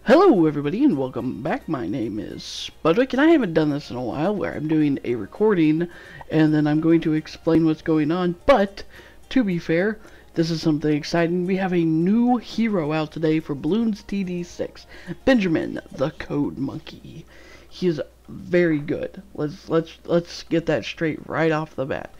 Hello everybody and welcome back. My name is Spudwick and I haven't done this in a while where I'm doing a recording and then I'm going to explain what's going on, but to be fair, this is something exciting. We have a new hero out today for Bloons TD6, Benjamin the Code Monkey. He is very good. Let's get that straight right off the bat.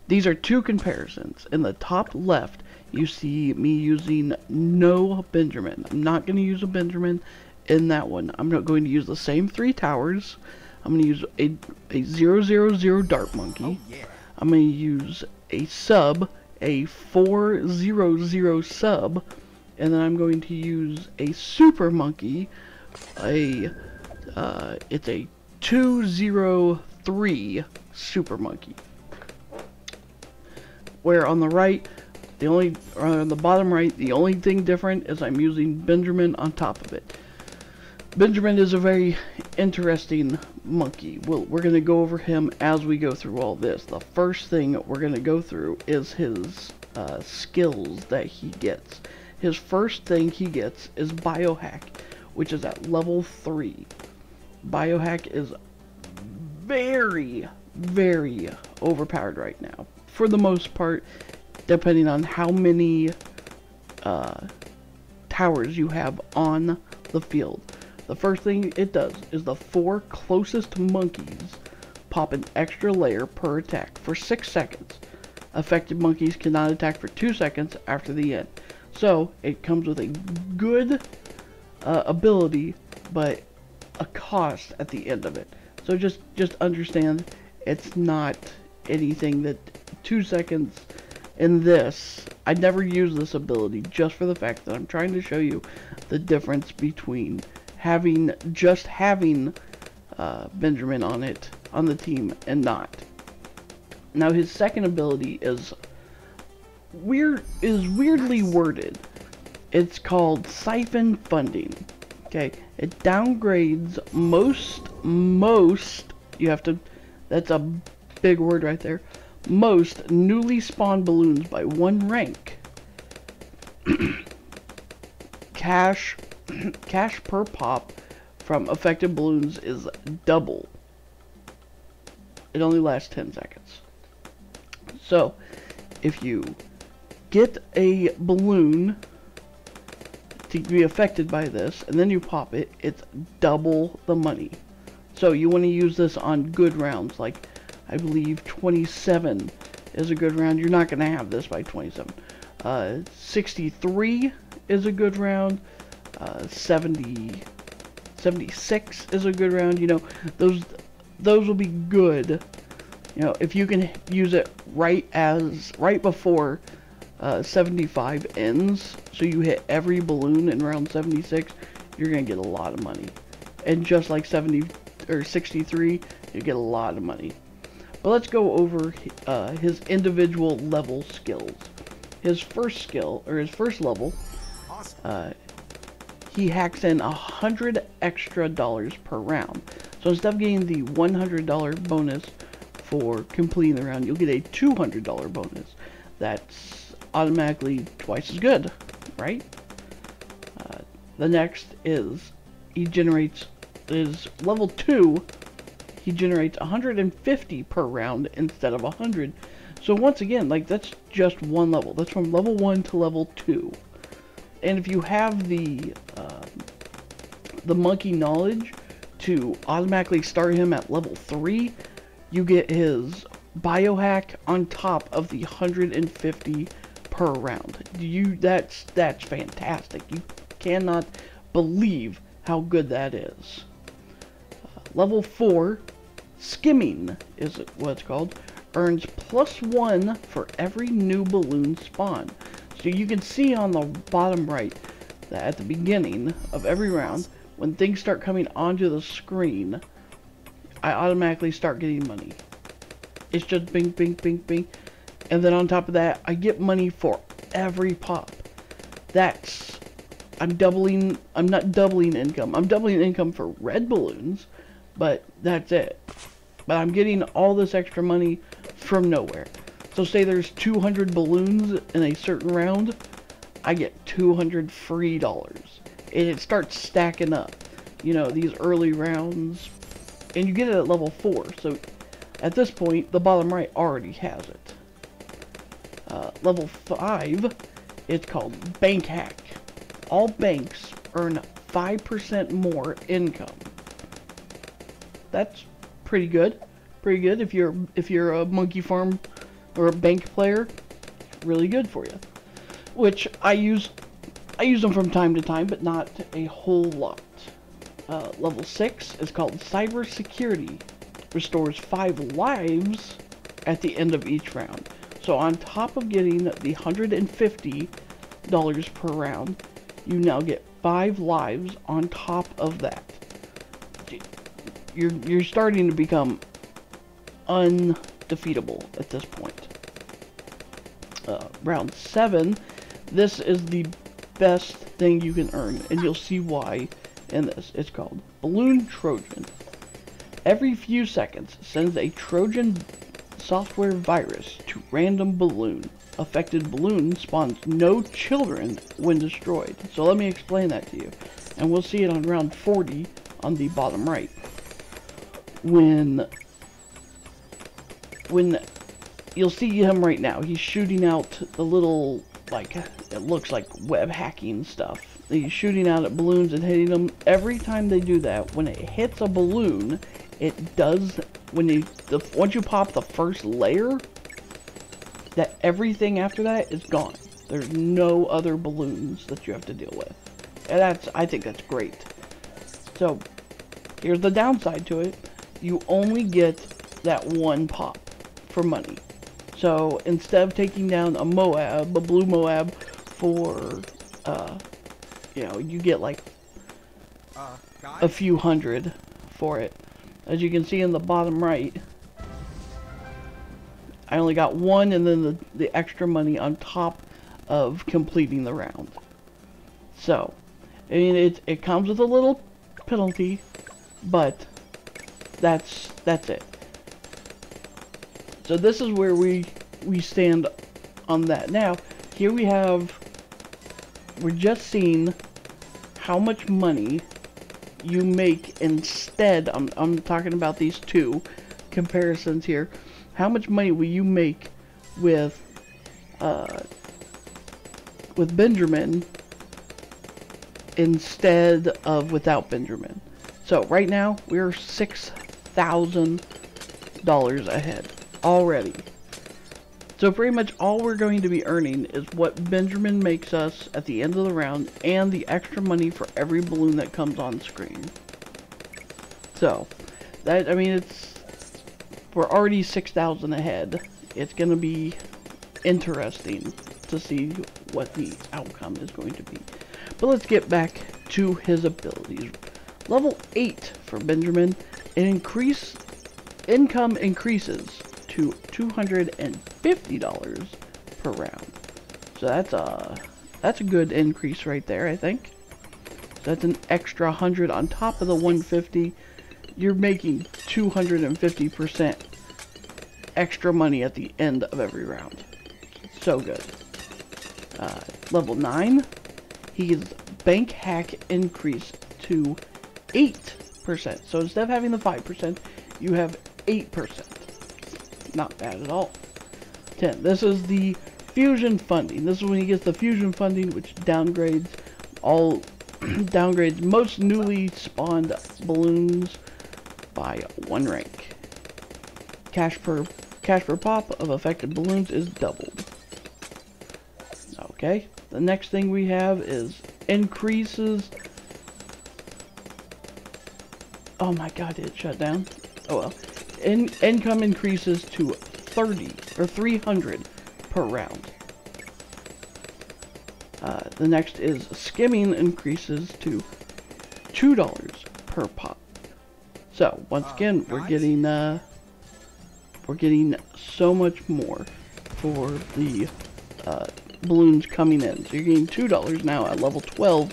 These are two comparisons. In the top left you see me using no Benjamin. I'm not going to use a Benjamin in that one. I'm not going to use the same three towers. I'm going to use a 000 Dart Monkey. Oh, yeah. I'm going to use a sub, a 400 sub, and then I'm going to use a Super Monkey. It's a 203 Super Monkey. Where on the right, on the bottom right, the only thing different is I'm using Benjamin on top of it. Benjamin is a very interesting monkey. We're going to go over him as we go through all this. The first thing we're going to go through is his skills that he gets. His first thing he gets is Biohack, which is at level 3. Biohack is very, very overpowered right now. For the most part, depending on how many towers you have on the field. The first thing it does is the 4 closest monkeys pop an extra layer per attack for 6 seconds. Affected monkeys cannot attack for 2 seconds after the end. So it comes with a good ability, but a cost at the end of it. So just understand it's not anything that 2 seconds in this. I never use this ability just for the fact that I'm trying to show you the difference between having Benjamin on the team and not. Now his second ability is weirdly worded. It's called Siphon Funding. Okay, it downgrades most you have to, that's a big word right there, most newly spawned balloons by 1 rank. Cash per pop from affected balloons is double. It only lasts 10 seconds. So if you get a balloon to be affected by this and then you pop it, it's double the money. So you want to use this on good rounds, like I believe 27 is a good round. You're not going to have this by 27. 63 is a good round. 76 is a good round. You know, those will be good. You know, if you can use it right before 75 ends, so you hit every balloon in round 76, you're going to get a lot of money. And just like 70 or 63, you get a lot of money. But let's go over his individual level skills. His first skill, or his first level, he hacks in $100 extra per round. So instead of getting the $100 bonus for completing the round, you'll get a $200 bonus. That's automatically twice as good, right? The next is he generates his level 2. He generates 150 per round instead of 100. So once again, like, that's just one level. That's from level 1 to level 2. And if you have the monkey knowledge to automatically start him at level 3, you get his biohack on top of the 150 per round. That's fantastic. You cannot believe how good that is. Level 4, Skimming is what it's called, earns +1 for every new balloon spawn. So you can see on the bottom right that at the beginning of every round, when things start coming onto the screen, I automatically start getting money. It's just bing, bing, bing, bing. And then on top of that, I get money for every pop. I'm not doubling income. I'm doubling income for red balloons, but that's it. But I'm getting all this extra money from nowhere. So say there's 200 balloons in a certain round, I get $200 free. and it starts stacking up, you know, these early rounds, and you get it at level 4. So at this point, the bottom right already has it. Level 5, it's called Bank Hack. All banks earn 5% more income. That's pretty good. Pretty good if you're a monkey farm or a bank player. Really good for you. Which I use them from time to time, but not a whole lot. Level 6 is called Cyber Security. Restores 5 lives at the end of each round. So on top of getting the $150 per round, you now get 5 lives on top of that. You're starting to become undefeatable at this point. Round 7, this is the best thing you can earn, and you'll see why in this. It's called Balloon Trojan. Every few seconds, sends a Trojan software virus to random balloon. Affected balloon spawns no children when destroyed. So let me explain that to you. And we'll see it on round 40 on the bottom right. When you'll see him right now, he's shooting out the little, like, it looks like web hacking stuff. He's shooting out at balloons and hitting them. Every time they do that, when it hits a balloon, it does, once you pop the first layer, that everything after that is gone. There's no other balloons that you have to deal with. And I think that's great. So, here's the downside to it. You only get that one pop for money. So, instead of taking down a blue Moab for, you know, you get like a few hundred for it. As you can see in the bottom right, I only got one, and then the extra money on top of completing the round. So, I mean, it comes with a little penalty, but that's it. So this is where we stand on that. Now, here we're just seeing how much money you make instead. I'm talking about these two comparisons here. How much money will you make with Benjamin instead of without Benjamin? So right now we're $6,000 ahead already. So pretty much all we're going to be earning is what Benjamin makes us at the end of the round, and the extra money for every balloon that comes on screen. So that, I mean, we're already 6,000 ahead. It's going to be interesting to see what the outcome is going to be. But let's get back to his abilities. Level 8 for Benjamin, income increases to $250 per round. So that's a good increase right there, I think. So that's an extra 100 on top of the 150. You're making 250% extra money at the end of every round. So good. Level 9, he gets bank hack increase to 8%. So instead of having the 5%, you have 8%. Not bad at all. 10. This is the fusion funding. This is when he gets the fusion funding, which downgrades most newly spawned balloons by 1 rank. Cash per pop of affected balloons is doubled. Okay. The next thing we have is increases. Oh my god, it shut down. Oh well. Income increases to 300 per round. The next is skimming increases to $2 per pop. So once again, we're getting so much more for the balloons coming in. So you're getting $2 now at level 12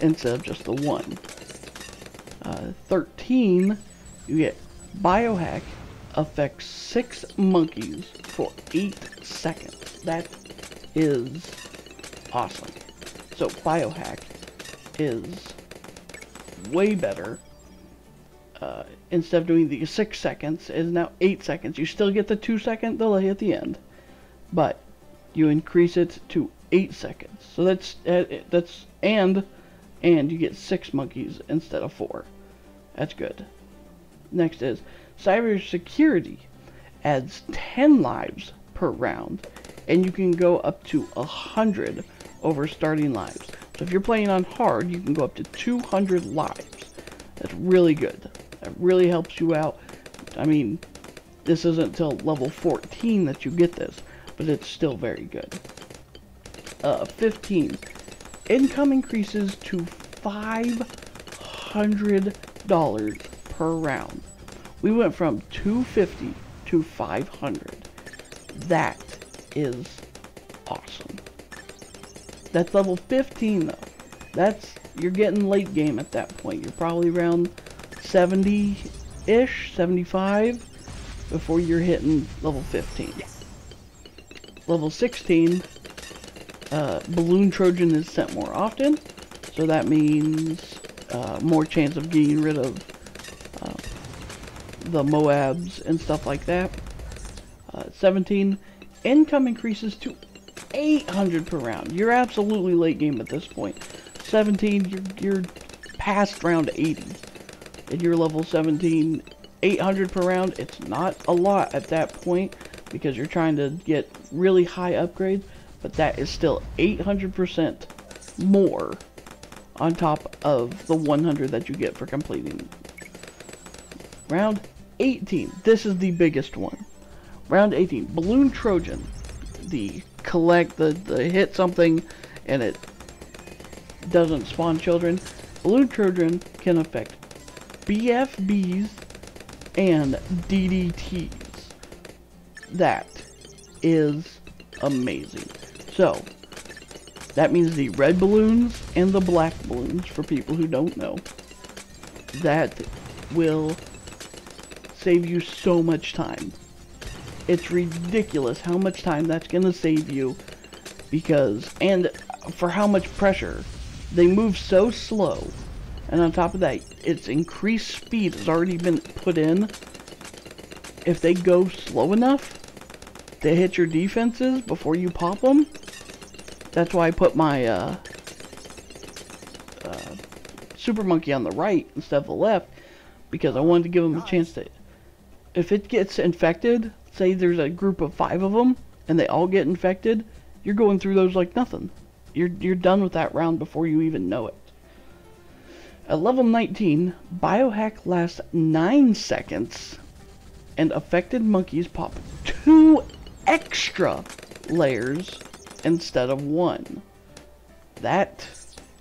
instead of just the 1. 13, you get biohack affects 6 monkeys for 8 seconds. That is awesome. So biohack is way better. Instead of doing the 6 seconds, it is now 8 seconds. You still get the 2-second delay at the end, but you increase it to 8 seconds. So that's and you get 6 monkeys instead of 4. That's good. Next is cybersecurity. Adds 10 lives per round, and you can go up to 100 over starting lives. So if you're playing on hard, you can go up to 200 lives. That's really good. That really helps you out. I mean, this isn't until level 14 that you get this, but it's still very good. 15. Income increases to $500 per round. We went from 250 to 500. That is awesome. That's level 15 though. You're getting late game at that point. You're probably around 70-ish, 75 before you're hitting level 15. Level 16, Balloon Trojan is sent more often, so that means more chance of getting rid of the Moabs and stuff like that. 17, income increases to 800 per round. You're absolutely late game at this point. 17, you're past round 80. And you're level 17, 800 per round. It's not a lot at that point because you're trying to get really high upgrades, but that is still 800% more on top of the 100 that you get for completing. Round 18. This is the biggest one. Round 18. Balloon Trojan. The hit something and it doesn't spawn children. Balloon Trojan can affect BFBs and DDTs. That is amazing. So, that means the red balloons and the black balloons, for people who don't know. That will save you so much time. It's ridiculous how much time that's gonna save you, and for how much pressure. They move so slow, and on top of that, its increased speed has already been put in. If they go slow enough to hit your defenses before you pop them, that's why I put my Super Monkey on the right instead of the left, because I wanted to give them a chance to, if it gets infected, say there's a group of 5 of them, and they all get infected, you're going through those like nothing. You're done with that round before you even know it. At level 19, Biohack lasts 9 seconds, and affected monkeys pop 2 extra layers instead of 1. That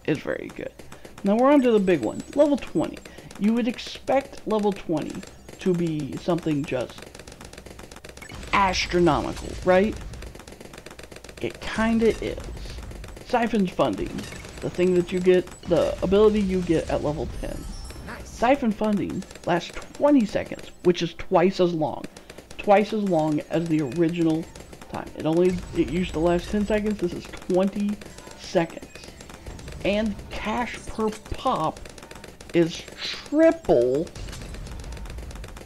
is very good. Now we're on to the big one. Level 20. You would expect level 20 to be something just astronomical, right? It kinda is. Siphon's Funding. The thing that you get, the ability you get at level 10. Nice. Siphon Funding lasts 20 seconds, which is twice as long. Twice as long as the original time. It used to last 10 seconds, this is 20 seconds. And cash per pop is triple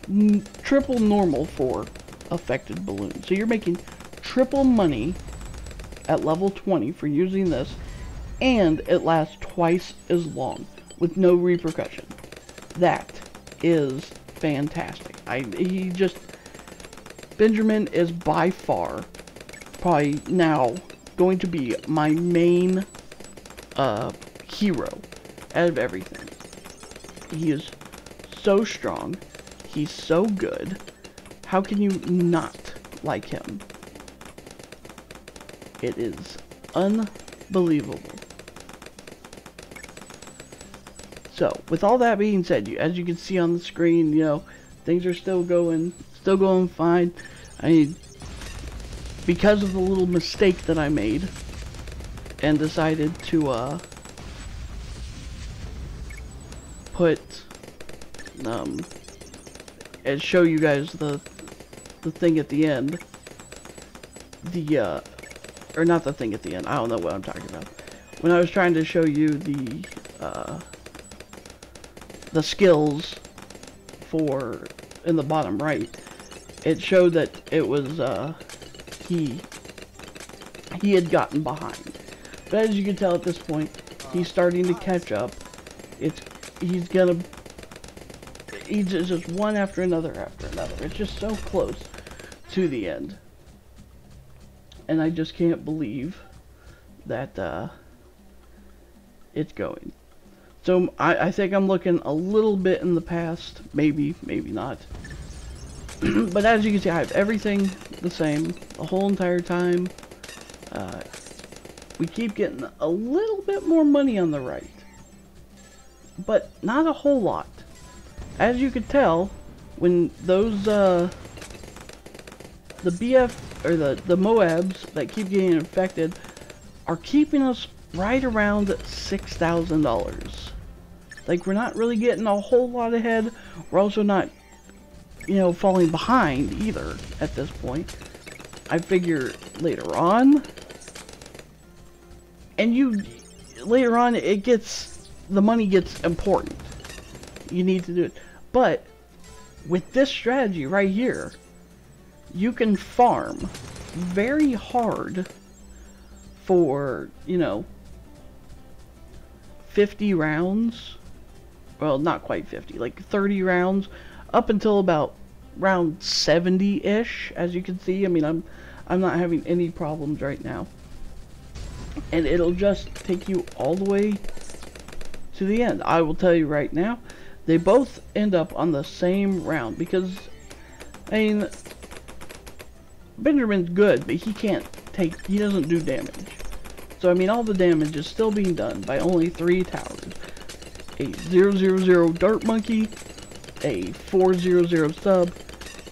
normal for affected balloons. So you're making triple money at level 20 for using this, and it lasts twice as long with no repercussion. That is fantastic. Benjamin is by far probably now going to be my main hero out of everything. He is so strong. He's so good. How can you not like him? It is unbelievable. So, with all that being said, as you can see on the screen, things are still going fine. Because of the little mistake that I made, and decided to put and show you guys the thing at the end, or not the thing at the end, I don't know what I'm talking about. When I was trying to show you the the skills for in the bottom right, it showed that it was he had gotten behind. But as you can tell at this point, he's starting to catch up. He's just one after another after another. It's just so close to the end. And I just can't believe that it's going. So I think I'm looking a little bit in the past, maybe not. But as you can see, I have everything the same the whole entire time. We keep getting a little bit more money on the right, but not a whole lot. As you could tell, when those the BF or the Moabs that keep getting infected are keeping us right around $6,000. Like, we're not really getting a whole lot ahead. We're also not, you know, falling behind either at this point. I figure later on, and later on the money gets important. You need to do it. But with this strategy right here, you can farm very hard for, you know, 50 rounds. Well, not quite 50, like 30 rounds, up until about round 70-ish, as you can see. I mean, I'm not having any problems right now. And it'll just take you all the way to the end. I will tell you right now, they both end up on the same round, because, I mean, Benjamin's good, but he doesn't do damage. So, I mean, all the damage is still being done by only 3 towers. A 000 Dart Monkey, a 400 Sub,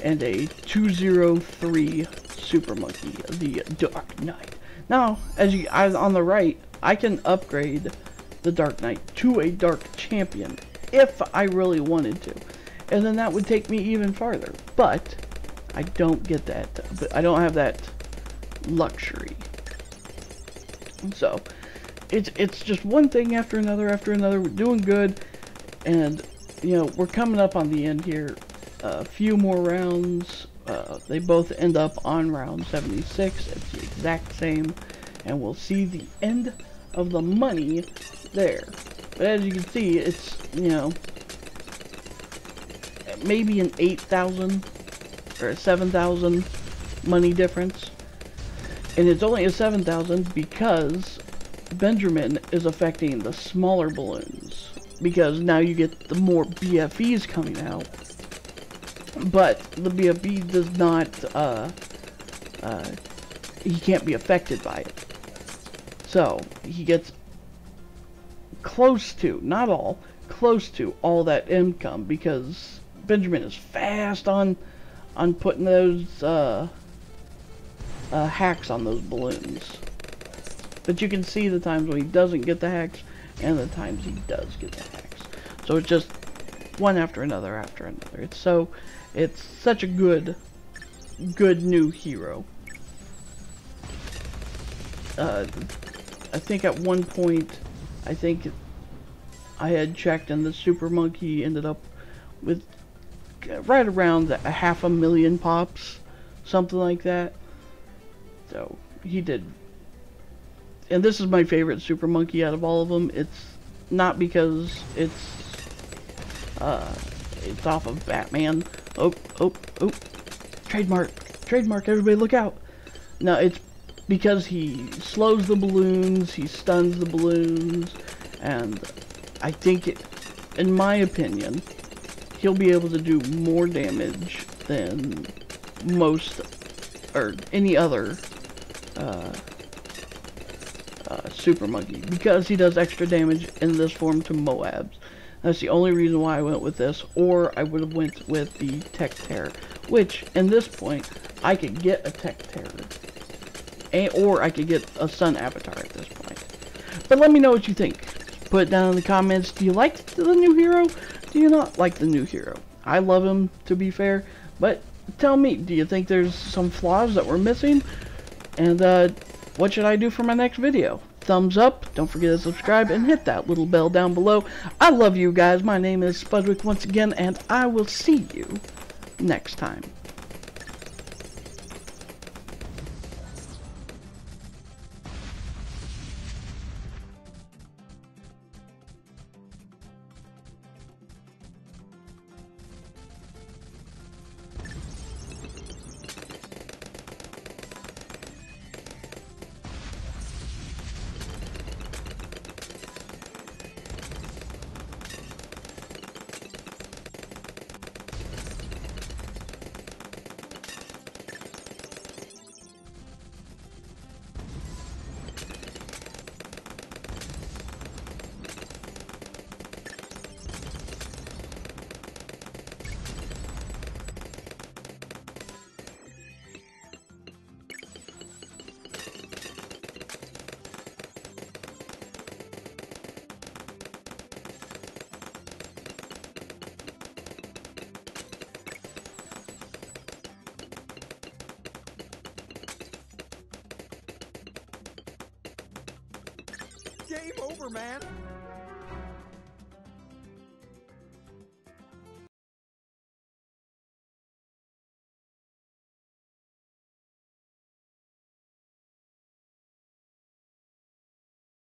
and a 203 Super Monkey, the Dark Knight. Now, on the right, I can upgrade the Dark Knight to a Dark Champion if I really wanted to. And then that would take me even farther. But I don't get that. I don't have that luxury. So it's just one thing after another after another. We're doing good, and you know, we're coming up on the end here. A few more rounds. They both end up on round 76. It's the exact same, and we'll see the end of the money there. But as you can see, it's, you know, maybe an 8,000 or a 7,000 money difference. And it's only a 7,000 because Benjamin is affecting the smaller balloons. Because now you get the more BFEs coming out. But the BFE does not, he can't be affected by it. So, he gets close to, not all, close to all that income, because Benjamin is fast on putting those, hacks on those balloons. But you can see the times when he doesn't get the hacks, and the times he does get the hacks. So it's just one after another after another. It's such a good new hero. I think at one point, I think I had checked, and the Super Monkey ended up with right around 500,000 pops, something like that. So he did, and this is my favorite Super Monkey out of all of them. It's not because it's off of Batman. Oh, trademark, everybody look out. No, it's because he slows the balloons, he stuns the balloons, and I think, in my opinion, he'll be able to do more damage than most, or any other, Super Monkey, because he does extra damage in this form to Moabs. That's the only reason why I went with this, or I would have went with the Tech Terror, which, in this point, I could get a Tech Terror, or I could get a Sun Avatar at this point. But let me know what you think. Put it down in the comments. Do you like the new hero? Do you not like the new hero? I love him, to be fair, but tell me, do you think there's some flaws that we're missing? And what should I do for my next video? thumbs up. Don't forget to subscribe and hit that little bell down below. I love you guys. My name is Spudwick once again, and I will see you next time. Game over, man.